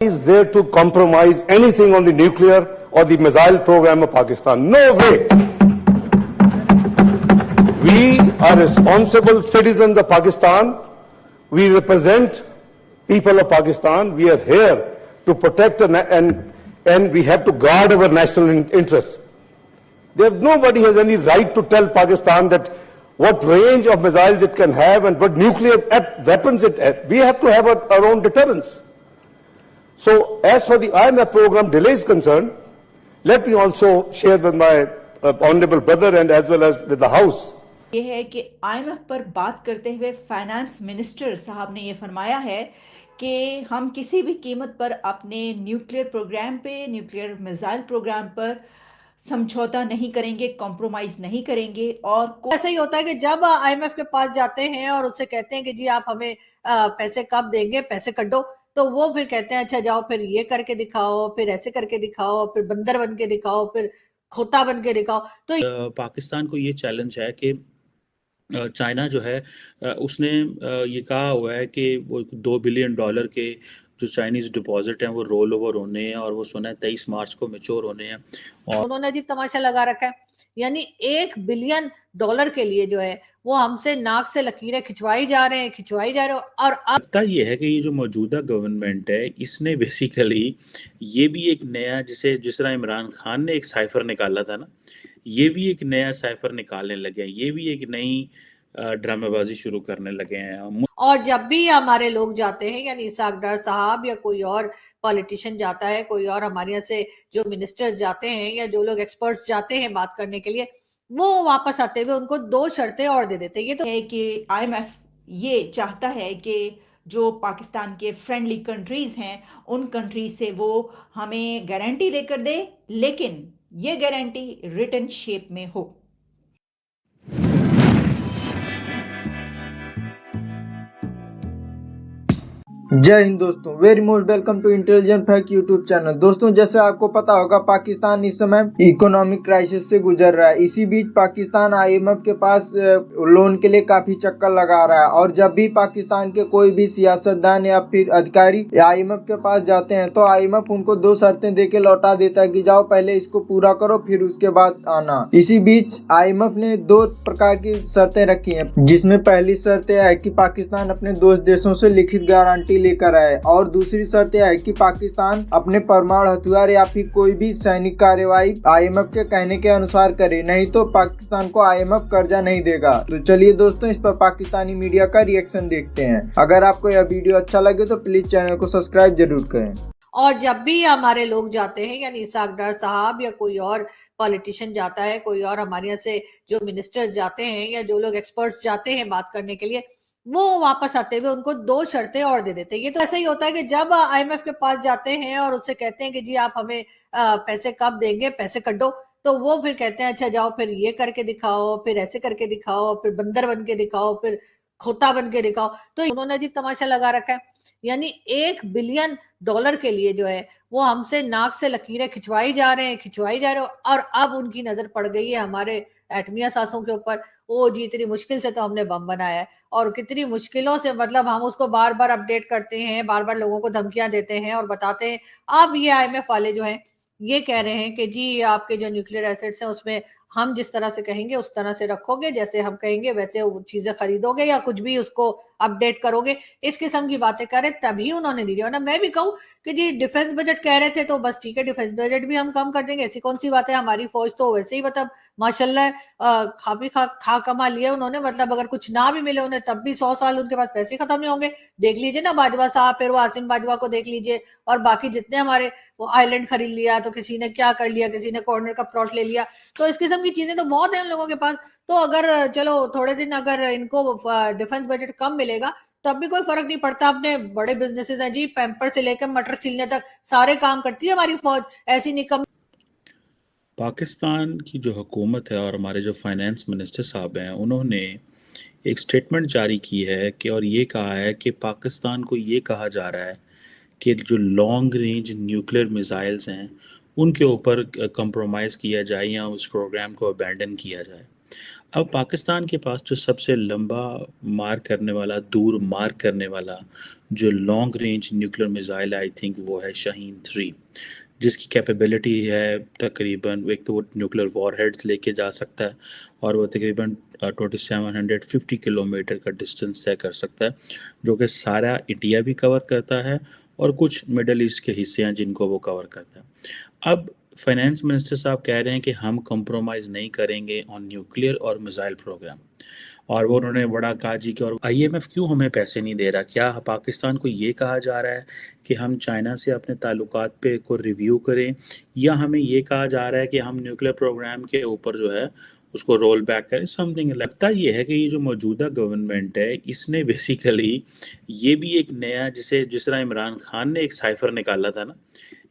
is there to compromise anything on the nuclear or the missile program of Pakistan. No way. We are responsible citizens of Pakistan. We represent people of Pakistan. We are here to protect and we have to guard our national interests. Nobody has any right to tell Pakistan that what range of missiles it can have and what nuclear weapons it has. We have to have our own deterrence. So, as for the IMF program delay is concerned, let me also share with my honorable brother and as well as with the House. یہ ہے کہ IMF پر بات کرتے ہوئے finance minister صاحب نے یہ فرمایا ہے کہ ہم کسی بھی قیمت پر اپنے نیوکلیئر پروگرام پہ، نیوکلیئر میزائل پروگرام پر سمجھوتا نہیں کریں گے، کمپرومائز نہیں کریں گے. اور ایسا ہی ہوتا ہے کہ جب IMF کے پاس جاتے ہیں اور ان سے کہتے ہیں کہ جی آپ ہمیں پیسے کب دیں گے، پیسے کڈو، تو وہ پھر کہتے ہیں اچھا جاؤ پھر یہ کر کے دکھاؤ، پھر ایسے کر کے دکھاؤ، پھر بندر بن کے دکھاؤ، پھر کھوتا بن کے دکھاؤ. تو پاکستان کو یہ چیلنج ہے کہ چائنا جو ہے اس نے یہ کہا ہوا ہے کہ وہ $2 بلین کے جو چائنیز ڈپازٹ ہیں وہ رول اوور ہونے ہیں اور وہ سنا ہے 23 مارچ کو میچور ہونے ہیں. اور انہوں نے عجیب تماشا لگا رکھا ہے، یعنی $1 بلین کے لیے جو ہے وہ ہم سے ناک سے لکیریں کھچوائی جا رہے ہیں. اور اب لگتا یہ ہے کہ یہ جو موجودہ گورنمنٹ ہے اس نے بیسیکلی یہ بھی ایک نیا جس طرح عمران خان نے ایک سائفر نکالا تھا نا، یہ بھی ایک نیا سائفر نکالنے لگے ہیں، یہ بھی ایک نئی ڈرامہ بازی شروع کرنے لگے ہیں. اور جب بھی ہمارے لوگ جاتے ہیں، یعنی اسحاق ڈار صاحب یا کوئی اور پالیٹیشین جاتا ہے، کوئی اور ہمارے یہاں سے جو منسٹرز جاتے ہیں یا جو لوگ ایکسپرٹس جاتے ہیں بات کرنے کے لیے، وہ واپس آتے ہوئے ان کو 2 شرطیں اور دے دیتے ہیں. یہ تو ہے کہ IMF یہ چاہتا ہے کہ جو پاکستان کے فرینڈلی کنٹریز ہیں ان کنٹریز سے وہ ہمیں گارنٹی لے کر دے، لیکن یہ گارنٹی ریٹن شیپ میں ہو. جے ہند دوستوں، very most welcome to intelligent fact YouTube channel. دوستوں، جیسے آپ کو پتا ہوگا پاکستان اس سمے اکنامک کرائسس سے گزر رہا ہے. اسی بیچ پاکستان IMF کے پاس لون کے لیے کافی چکر لگا رہا ہے، اور جب بھی پاکستان کے کوئی بھی سیاستدان یا پھر ادھیکاری IMF کے پاس جاتے ہیں تو IMF ان کو 2 شرطیں دے کے لوٹا دیتا ہے کہ جاؤ پہلے اس کو پورا کرو پھر اس کے بعد آنا. اسی بیچ IMF نے 2 پرکار کی شرطیں رکھی ہیں، جس میں پہلی شرط یہ ہے کہ پاکستان اپنے دوست دیشوں سے لکھت گارنٹی لے کر آئے، اور دوسری شرط یہ ہے کہ پاکستان اپنے پرمانو ہتھیار یا پھر کوئی بھی سینک کارروائی IMF کے کہنے کے انوسار کرے، نہیں تو پاکستان کو IMF قرضہ نہیں دے گا. تو چلیے دوستوں، اس پر پاکستانی میڈیا کا ری ایکشن دیکھتے ہیں. اگر آپ کو یہ ویڈیو اچھا لگے تو پلیز چینل کو سبسکرائب ضرور کریں. اور جب بھی ہمارے لوگ جاتے ہیں، یعنی اسحاق ڈار صاحب یا کوئی اور پالیٹیشین جاتا ہے، کوئی اور ہمارے یہاں سے جو منسٹرز جاتے ہیں یا جو لوگ ایکسپرٹس جاتے ہیں بات کرنے کے لیے، وہ واپس آتے ہوئے ان کو 2 شرطیں اور دے دیتے ہیں. یہ تو ایسا ہی ہوتا ہے کہ جب IMF کے پاس جاتے ہیں اور ان سے کہتے ہیں کہ جی آپ ہمیں پیسے کب دیں گے، پیسے کڈو، تو وہ پھر کہتے ہیں اچھا جاؤ پھر یہ کر کے دکھاؤ، پھر ایسے کر کے دکھاؤ، پھر بندر بن کے دکھاؤ، پھر کھوتا بن کے دکھاؤ. تو انہوں نے عجیب تماشا لگا رکھا ہے، یعنی $1 بلین کے لیے جو ہے وہ ہم سے ناک سے لکیریں کھچوائی جا رہے ہیں. اور اب ان کی نظر پڑ گئی ہے ہمارے ایٹمی اثاثوں کے اوپر. وہ جی اتنی مشکل سے تو ہم نے بم بنایا ہے، اور کتنی مشکلوں سے مطلب ہم اس کو بار بار اپڈیٹ کرتے ہیں، بار بار لوگوں کو دھمکیاں دیتے ہیں اور بتاتے ہیں. اب یہ IMF والے جو ہیں یہ کہہ رہے ہیں کہ جی آپ کے جو نیوکلیئر ایسٹس ہیں اس میں ہم جس طرح سے کہیں گے اس طرح سے رکھو گے، جیسے ہم کہیں گے ویسے چیزیں خریدو گے یا کچھ بھی اس کو اپڈیٹ کرو گے. اس قسم کی باتیں کریں تبھی انہوں نے دی. ورنہ میں بھی کہوں کہ جی ڈیفنس بجٹ کہہ رہے تھے تو بس ٹھیک ہے، ڈیفنس بجٹ بھی ہم کم کر دیں گے، ایسی کون سی بات ہے. ہماری فوج تو ویسے ہی مطلب ماشاءاللہ کھا کما لیا انہوں نے، مطلب اگر کچھ نہ بھی ملے انہیں تب بھی 100 سال ان کے پاس پیسے ختم نہیں ہوں گے. دیکھ لیجئے نا باجوہ صاحب، پھر وہ عاصم باجوہ کو دیکھ لیجئے، اور باقی جتنے ہمارے وہ آئی لینڈ خرید لیا تو کسی نے کیا کر لیا، کسی نے کارنر کا پلاٹ لے لیا. تو اس قسم کی چیزیں تو بہت ہیں ان لوگوں کے پاس. تو اگر چلو تھوڑے دن اگر ان کو ڈیفنس بجٹ کم ملے گا تب بھی کوئی فرق نہیں پڑتا. اپنے بڑے بزنسز ہیں جی، پیمپر سے لے کے مٹر چھیلنے تک سارے کام کرتی ہے ہماری فوج. ایسی نکم پاکستان کی جو حکومت ہے اور ہمارے جو فائنانس منسٹر صاحب ہیں، انہوں نے ایک سٹیٹمنٹ جاری کی ہے کہ اور یہ کہا ہے کہ پاکستان کو یہ کہا جا رہا ہے کہ جو لانگ رینج نیوکلیئر میزائلز ہیں ان کے اوپر کمپرومائز کیا جائے یا اس پروگرام کو ابینڈن کیا جائے. اب پاکستان کے پاس جو سب سے لمبا مار کرنے والا، دور مار کرنے والا جو long range nuclear missile I think وہ ہے شاہین 3، جس کی کیپیبلٹی ہے تقریباً، ایک تو وہ نیوکلیر وار ہیڈز لے کے جا سکتا ہے اور وہ تقریباً 2750 کلو میٹر کا ڈسٹنس طے کر سکتا ہے، جو کہ سارا انڈیا بھی کور کرتا ہے اور کچھ مڈل ایسٹ کے حصے ہیں جن کو وہ کور کرتا ہے۔ اب فائنانس منسٹر صاحب کہہ رہے ہیں کہ ہم کمپرومائز نہیں کریں گے آن نیوکلیر اور میزائل پروگرام، اور وہ انہوں نے بڑا کہا جی کہ اور آئی ایم ایف کیوں ہمیں پیسے نہیں دے رہا؟ کیا پاکستان کو یہ کہا جا رہا ہے کہ ہم چائنا سے اپنے تعلقات پہ کو ریویو کریں، یا ہمیں یہ کہا جا رہا ہے کہ ہم نیوکلیر پروگرام کے اوپر جو ہے اس کو رول بیک کریں؟ سم تھنگ لگتا یہ ہے کہ یہ جو موجودہ گورنمنٹ ہے اس نے بیسیکلی یہ بھی ایک نیا، جس طرح عمران خان نے ایک سائفر نکالا تھا نا،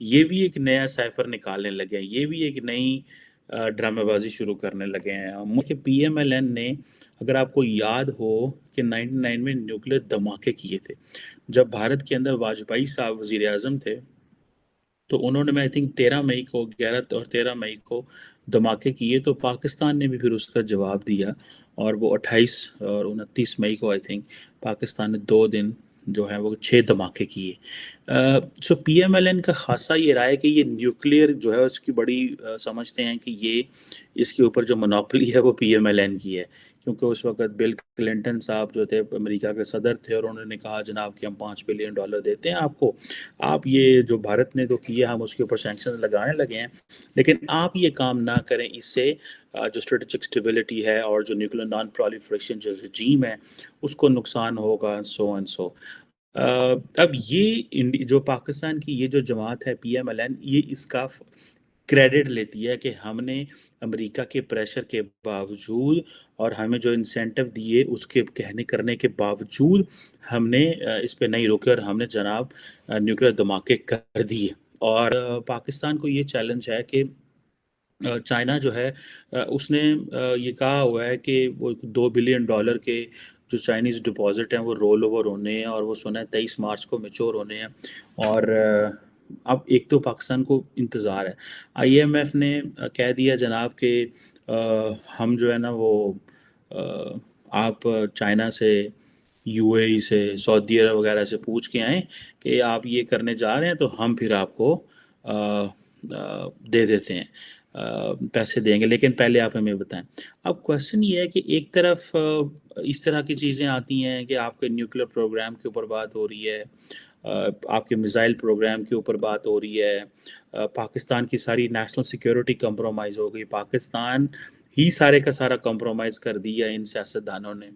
یہ بھی ایک نیا سائفر نکالنے لگے ہیں، یہ بھی ایک نئی ڈرامہ بازی شروع کرنے لگے ہیں کہ پی ایم ایل این نے، اگر آپ کو یاد ہو کہ 99 میں نیوکلیر دھماکے کیے تھے جب بھارت کے اندر واجپئی صاحب وزیر اعظم تھے، تو انہوں نے میں تھنک 13 مئی کو 11 اور 13 مئی کو دھماکے کیے، تو پاکستان نے بھی پھر اس کا جواب دیا، اور وہ 28 اور 29 مئی کو آئی تھنک پاکستان نے 2 دن جو ہے وہ 6 دھماکے کیے۔ سو پی ایم ایل این کا خاصا یہ رائے کہ یہ نیوکلیر جو ہے اس کی بڑی سمجھتے ہیں کہ یہ اس کے اوپر جو منوپلی ہے وہ پی ایم ایل این کی ہے، کیونکہ اس وقت بل کلنٹن صاحب جو تھے امریکہ کے صدر تھے، اور انہوں نے کہا جناب کہ ہم $5 بلین دیتے ہیں آپ کو، آپ یہ جو بھارت نے تو کیا ہم اس کے اوپر سینکشنز لگانے لگے ہیں، لیکن آپ یہ کام نہ کریں، اس سے جو اسٹریٹجک اسٹیبلٹی ہے اور جو نیوکلیر نان پرالیفریشن جو رجیم ہے اس کو نقصان ہوگا، سو اینڈ سو۔ اب یہ جو پاکستان کی یہ جو جماعت ہے پی ایم ایل این، یہ اس کا کریڈٹ لیتی ہے کہ ہم نے امریکہ کے پریشر کے باوجود اور ہمیں جو انسینٹو دیے اس کے کہنے کرنے کے باوجود ہم نے اس پہ نہیں روکے، اور ہم نے جناب نیوکلیر دھماکے کر دیے۔ اور پاکستان کو یہ چیلنج ہے کہ چائنا جو ہے اس نے یہ کہا ہوا ہے کہ وہ $2 بلین کے جو چائنیز ڈپازٹ ہیں وہ رول اوور ہونے ہیں، اور وہ سنا ہے 23 مارچ کو میچور ہونے ہیں، اور اب ایک تو پاکستان کو انتظار ہے، آئی ایم ایف نے کہہ دیا جناب کہ ہم جو ہے نا وہ آپ چائنا سے، یو اے ای سے، سعودی عرب وغیرہ سے پوچھ کے آئیں کہ آپ یہ کرنے جا رہے ہیں تو ہم پھر آپ کو دے دیتے ہیں، پیسے دیں گے، لیکن پہلے آپ ہمیں بتائیں۔ اب کویسچن یہ ہے کہ ایک طرف اس طرح کی چیزیں آتی ہیں کہ آپ کے نیوکلیر پروگرام کے اوپر بات ہو رہی ہے، آپ کے میزائل پروگرام کے اوپر بات ہو رہی ہے، پاکستان کی ساری نیشنل سیکیورٹی کمپرومائز ہو گئی، پاکستان ہی سارے کا سارا کمپرومائز کر دیا ان سیاستدانوں نے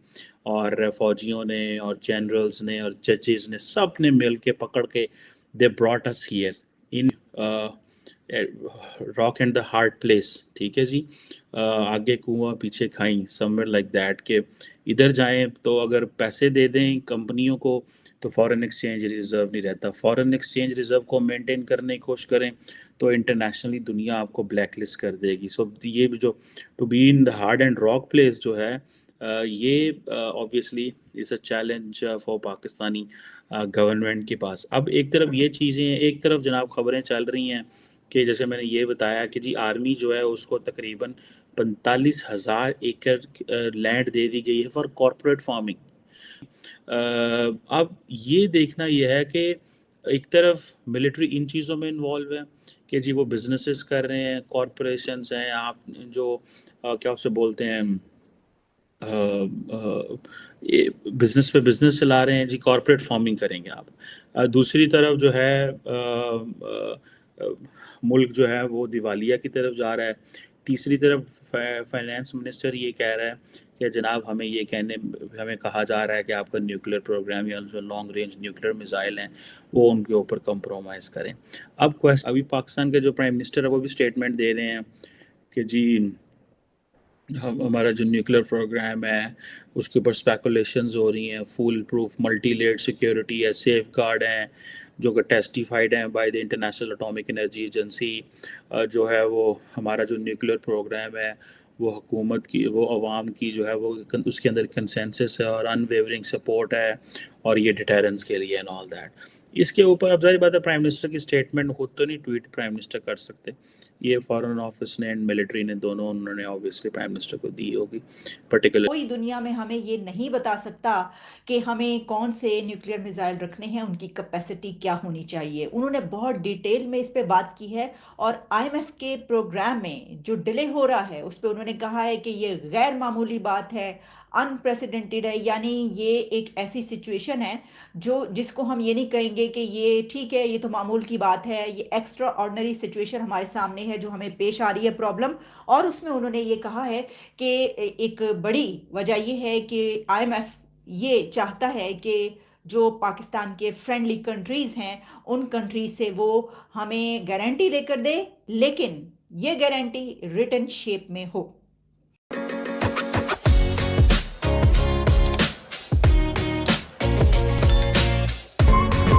اور فوجیوں نے اور جنرلز نے اور ججز نے، سب نے مل کے پکڑ کے دے brought us here in rock and the hard place, ٹھیک ہے جی، آگے کنواں پیچھے کھائیں، سمویئر لائک دیٹ، کہ ادھر جائیں تو اگر پیسے دے دیں کمپنیوں کو تو فارن ایکسچینج ریزرو نہیں رہتا، فارن ایکسچینج ریزرو کو مینٹین کرنے کی کوشش کریں تو انٹرنیشنلی دنیا آپ کو بلیک لسٹ کر دے گی۔ سو یہ جو to be in the hard and rock place جو ہے، یہ obviously is a challenge for Pakistani government کے پاس۔ اب ایک طرف یہ چیزیں، ایک طرف جناب خبریں چل رہی ہیں کہ جیسے میں نے یہ بتایا کہ جی آرمی جو ہے اس کو تقریباً 45,000 ایکڑ لینڈ دے دی گئی ہے فار کارپوریٹ فارمنگ۔ اب یہ دیکھنا یہ ہے کہ ایک طرف ملٹری ان چیزوں میں انوالو ہے کہ جی وہ بزنسز کر رہے ہیں، کارپوریشنز ہیں، آپ جو کیا اسے بولتے ہیں، بزنس پہ بزنس چلا رہے ہیں جی، کارپوریٹ فارمنگ کریں گے آپ۔ دوسری طرف جو ہے ملک جو ہے وہ دیوالیہ کی طرف جا رہا ہے۔ تیسری طرف فائنانس منسٹر یہ کہہ رہا ہے کہ جناب ہمیں کہا جا رہا ہے کہ آپ کا نیوکلیر پروگرام یا جو لانگ رینج نیوکلیر میزائل ہیں وہ ان کے اوپر کمپرومائز کریں۔ ابھی پاکستان کے جو پرائم منسٹر ہے وہ بھی اسٹیٹمنٹ دے رہے ہیں کہ جی ہمارا جو نیوکلیر پروگرام ہے اس کے اوپر اسپیکولیشنز ہو رہی ہیں، foolproof multi layered security ہے، سیف گارڈ ہیں جو کہ ٹیسٹیفائڈ ہیں by the international atomic energy agency, جو ہے وہ ہمارا جو نیوکلیر پروگرام ہے وہ حکومت کی، وہ عوام کی جو ہے وہ اس کے اندر کنسنسس ہے اور ان ویورنگ سپورٹ ہے، اور یہ ڈیٹرنس کے لیے اینڈ آل دیٹ۔ اس کے اوپر اب ظاہر بات ہے پرائم منسٹر کی اسٹیٹمنٹ خود تو نہیں ٹویٹ پرائم منسٹر کر سکتے، یہ فارن آفس نے اینڈ ملٹری نے دونوں انہوں نے آبویسلی پرائم منسٹر کو دی ہوگی پرٹیکولر. کوئی دنیا میں ہمیں یہ نہیں بتا سکتا کہ ہمیں کون سے نیوکلیر میزائل رکھنے ہیں، ان کی کیپیسٹی کیا ہونی چاہیے. انہوں نے بہت ڈیٹیل میں اس پہ بات کی ہے، اور آئی ایم ایف کے پروگرام میں جو ڈیلے ہو رہا ہے اس پہ انہوں نے کہا ہے کہ یہ غیر معمولی بات ہے، انپریسیڈنٹڈ ہے. یعنی یہ ایک ایسی سچویشن ہے جس کو ہم یہ نہیں کہیں گے کہ یہ ٹھیک ہے، یہ تو معمول کی بات ہے، یہ ایکسٹرا آرڈنری سچویشن ہمارے سامنے ہے جو ہمیں پیش آ رہی ہے پرابلم. اور اس میں انہوں نے یہ کہا ہے کہ ایک بڑی وجہ یہ ہے کہ آئی ایم ایف یہ چاہتا ہے کہ جو پاکستان کے فرینڈلی کنٹریز ہیں ان کنٹریز سے وہ ہمیں گارنٹی لے کر دے، لیکن یہ گارنٹی ریٹن شیپ میں ہو.